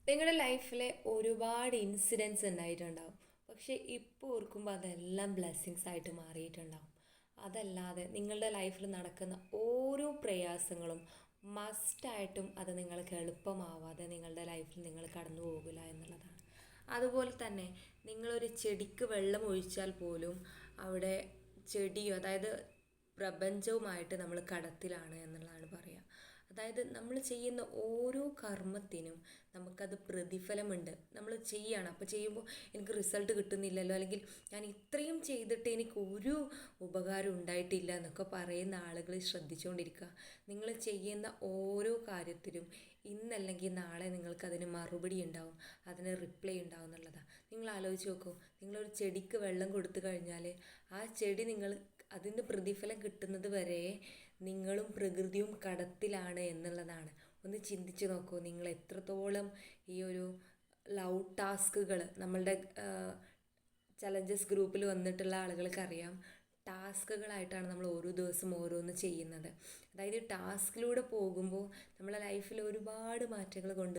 നിങ്ങളുടെ ലൈഫിലെ ഒരുപാട് ഇൻസിഡൻസ് ഉണ്ടായിട്ടുണ്ടാവും. പക്ഷേ ഇപ്പോൾ ഓർക്കുമ്പോൾ അതെല്ലാം ബ്ലെസ്സിങ്സ് ആയിട്ട് മാറിയിട്ടുണ്ടാവും. അതല്ലാതെ നിങ്ങളുടെ ലൈഫിൽ നടക്കുന്ന ഓരോ പ്രയാസങ്ങളും മസ്റ്റായിട്ടും അത് നിങ്ങൾക്ക് എളുപ്പമാവാതെ നിങ്ങളുടെ ലൈഫിൽ നിങ്ങൾ കടന്നു പോകില്ല എന്നുള്ളതാണ്. അതുപോലെ തന്നെ നിങ്ങളൊരു ചെടിക്ക് വെള്ളം ഒഴിച്ചാൽ പോലും അവിടെ ചെടിയോ അതായത് പ്രപഞ്ചവുമായിട്ട് നമ്മൾ കടത്തിലാണ് എന്നുള്ളതാണ് പറയുക. അതായത് നമ്മൾ ചെയ്യുന്ന ഓരോ കർമ്മത്തിനും നമുക്കത് പ്രതിഫലമുണ്ട്. നമ്മൾ ചെയ്യുകയാണ്, അപ്പോൾ ചെയ്യുമ്പോൾ എനിക്ക് റിസൾട്ട് കിട്ടുന്നില്ലല്ലോ, അല്ലെങ്കിൽ ഞാൻ ഇത്രയും ചെയ്തിട്ട് എനിക്ക് ഒരു ഉപകാരം ഉണ്ടായിട്ടില്ല എന്നൊക്കെ പറയുന്ന ആളുകൾ ശ്രദ്ധിച്ചുകൊണ്ടിരിക്കുക. നിങ്ങൾ ചെയ്യുന്ന ഓരോ കാര്യത്തിലും ഇന്നല്ലെങ്കിൽ നാളെ നിങ്ങൾക്കതിന് മറുപടി ഉണ്ടാവും, അതിന് റിപ്ലൈ ഉണ്ടാവും എന്നുള്ളതാണ്. നിങ്ങൾ ആലോചിച്ച് നോക്കൂ, നിങ്ങളൊരു ചെടിക്ക് വെള്ളം കൊടുത്തു കഴിഞ്ഞാൽ ആ ചെടി അതിൻ്റെ പ്രതിഫലം കിട്ടുന്നത് വരെ നിങ്ങളും പ്രകൃതിയും കടത്തിലാണ് എന്നുള്ളതാണ്. ഒന്ന് ചിന്തിച്ച് നോക്കൂ, നിങ്ങൾ എത്രത്തോളം ഈ ഒരു ലവ് ടാസ്കുകൾ നമ്മളുടെ ചലഞ്ചസ് ഗ്രൂപ്പിൽ വന്നിട്ടുള്ള ആളുകൾക്കറിയാം, ടാസ്കുകളായിട്ടാണ് നമ്മൾ ഓരോ ദിവസം ഓരോന്ന് ചെയ്യുന്നത്. അതായത് ടാസ്കിലൂടെ പോകുമ്പോൾ നമ്മളെ ലൈഫിൽ ഒരുപാട് മാറ്റങ്ങൾ കൊണ്ട്